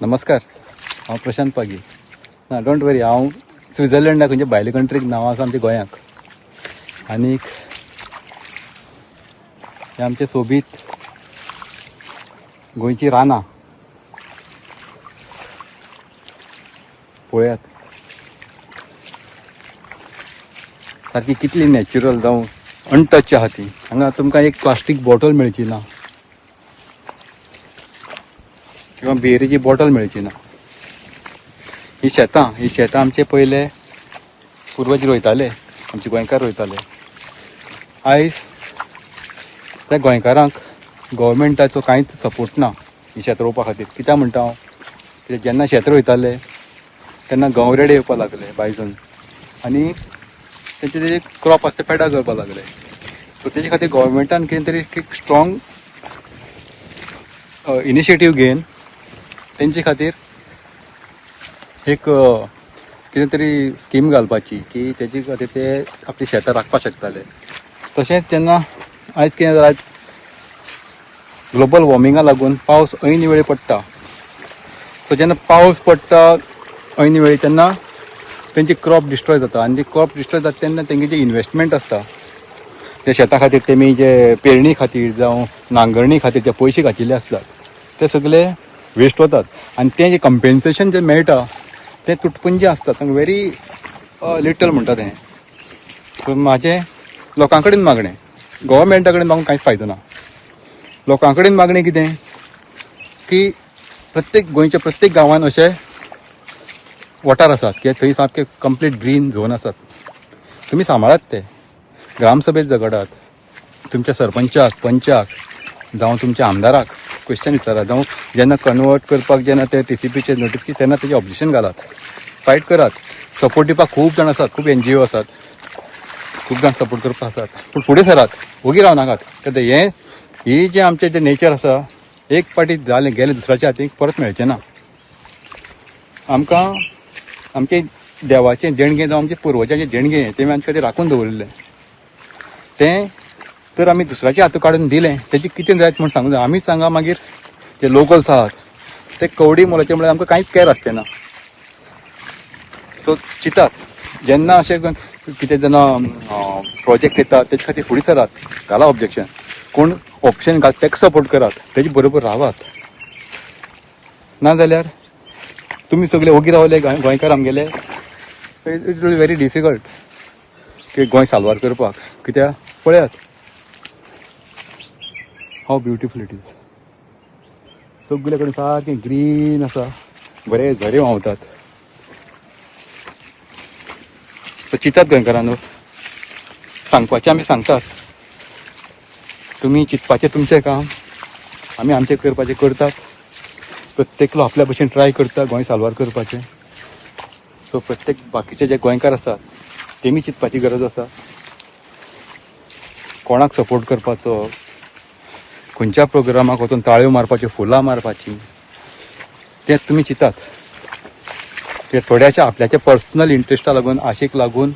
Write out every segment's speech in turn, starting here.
नमस्कार, हांव प्रशांत पागी. ना डोंट वरी, हांव स्विझर्लंडाक म्हणजे भायले कंट्रीक नांव आसा आमच्या गोंयाक. आनीक हे आमचे सोबीत गोंयची रानां पळयात. सारकी कितली नॅचरल जावं अनटच आहा ती. हांगा तुमकां एक प्लास्टीक बॉटल मेळची ना किंवा बियरेची बॉटल मेळची ना. ही शेतां आमचे पयले पुर्वज रोयताले, आमचे गोंयकार रोयताले. आयज त्या गोंयकारांक गव्हर्मेंटाचो कांयच सपोर्ट ना ही शेत रोवपा खातीर. कित्याक म्हणटा हांव, कित्याक जेन्ना शेत रोयताले तेन्ना गंवरेडे येवपा लागले बायजन आनी तेंचे जे क्रॉप आसता पेडा करपा लागले. सो तेजे खातीर गव्हर्मेंटान कितें तरी एक स्ट्रॉंग इनिशिएटीव घेवन तेंचे खातीर एक कितें तरी स्कीम घालपाची की तेजे खातीर ते आपली शेतां राखपाक शकताले. तशेंच जेन्ना आयज कितें जालां, ग्लोबल वॉर्मिंगा लागून पावस ऐन वेळी पडटा. सो जेन्ना पावस पडटा ऐन वेळी तेन्ना तेंची क्रॉप डिस्ट्रॉय जाता. आनी ती क्रॉप डिस्ट्रॉय जाता तेन्ना तेंगे जे इन्वेस्टमेंट आसता त्या शेता खातीर, तेमी जे पेरणी खातीर जावं नांगरणी खातीर जे पयशे घातिल्ले आसतात ते सगळे वेस्ट वतात. आनी तें जे कंपेन्सेशन जे मेळटा तें तुटपुंजे आसता, तांकां व्हेरी लिटल म्हणटा तें. सो म्हाजें लोकां कडेन मागणें, गव्हर्मेंटा कडेन मागून कांयच फायदो ना. लोकां कडेन मागणें कितें की गोंयच्या प्रत्येक गांवांत अशे वाठार आसात की थंय सामके कंप्लीट ग्रीन झोन आसात. तुमी सांबाळात ते, ग्रामसभेत झगडात, तुमच्या सरपंचाक, पंचाक जावं तुमच्या आमदाराक क्वेश्चन विचारात, जावं जेन्ना कन्वर्ट करपाक जेन्ना ते TCPचे नोटिफिकेशन तेन्ना तेजें ऑब्जेक्शन घालात, फायट करात. सपोर्ट दिवपाक खूब जाण आसात, खूब NGO आसात, खूब जाण सपोर्ट करपाक आसात. पूण फुडें सरात, ओगी रावनाकात. कित्याक ही जे आमचें जें नेचर आसा एक पाटी जालें गेलें दुसऱ्याच्या हातीक परत मेळचें ना. आमकां आमचे देवाचें देणगें जावं आमच्या पुर्वजांचें देणगें तेमी आमचे खातीर राखून दवरलेलें. तें तर आमी दुसऱ्याच्या हातूंत काडून दिलें, तेजी कितें जायत म्हूण सांगूं जाय. आमीच सांगा मागीर जे लोकल्स आहात ते कवडी मोलाचे म्हळ्यार आमकां कांयच कॅर आसचें ना. सो चिंतात, जेन्ना अशें कितें जेन्ना प्रोजेक्ट येता तेजे खातीर फुडें सरात, घाला ऑब्जेक्शन. कोण ऑप्शन घाल तेका सपोर्ट करात, तेजे बरोबर रावात. नाजाल्यार तुमी सगळे ओगी रावले गोंयकार आमगेले, it will be very difficult की गोंय साल्वार करपाक. कित्याक पळयात हाव ब्युटिफूल इट इज. सगळे कडेन सारकें ग्रीन आसा, बरे झरे व्हांवतात. सो चिंतात गोंयकारांनो, सांगपाचें आमी सांगतात, तुमी चिंतपाचें तुमचें काम, आमी आमचें करपाचें करतात. प्रत्येकलो आपल्या भशेन ट्राय करता गोंय साल्वार करपाचें. सो प्रत्येक बाकीचे जे गोंयकार आसात तेमी चिंतपाची गरज आसा. कोणाक सपोर्ट करपाचो, खंयच्या प्रोग्रामाक वचून ताळयो मारपाच्यो, फुलां मारपाचीं, तें तुमी चिंतात. ते थोड्याच्या आपल्याच्या पर्सनल इंट्रस्टा लागून, आशेक लागून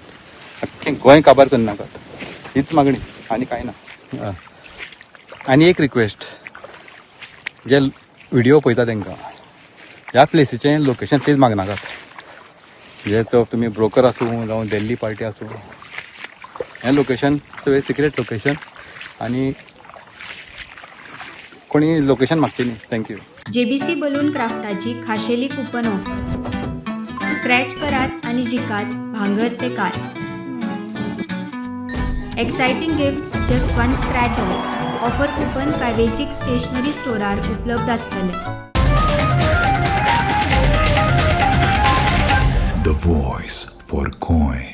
अख्खें गोंय काबार करनाकात. हीच मागणी, आनी कांय ना. आनी एक रिक्वेस्ट, जे व्हिडिओ पळयता तांकां ह्या प्लेसीचें लोकेशन प्लीज मागनाकात. जे तो तुमी ब्रोकर आसूं जावं दिल्ली पार्टी आसूं, हें लोकेशन सगळें सिक्रेट लोकेशन, आनी कोणी लोकेशन मागचें न्ही. थँक्यू. JBC बलून क्राफ्टाची खाशेली कुपन ऑफर. स्क्रॅच करात आणि जिकात भांगर ते car. Exciting gifts just one scratch away. Offer coupon काय वेंचीक स्टेशनरी स्टोरार उपलब्ध आसतले. The voice for coin.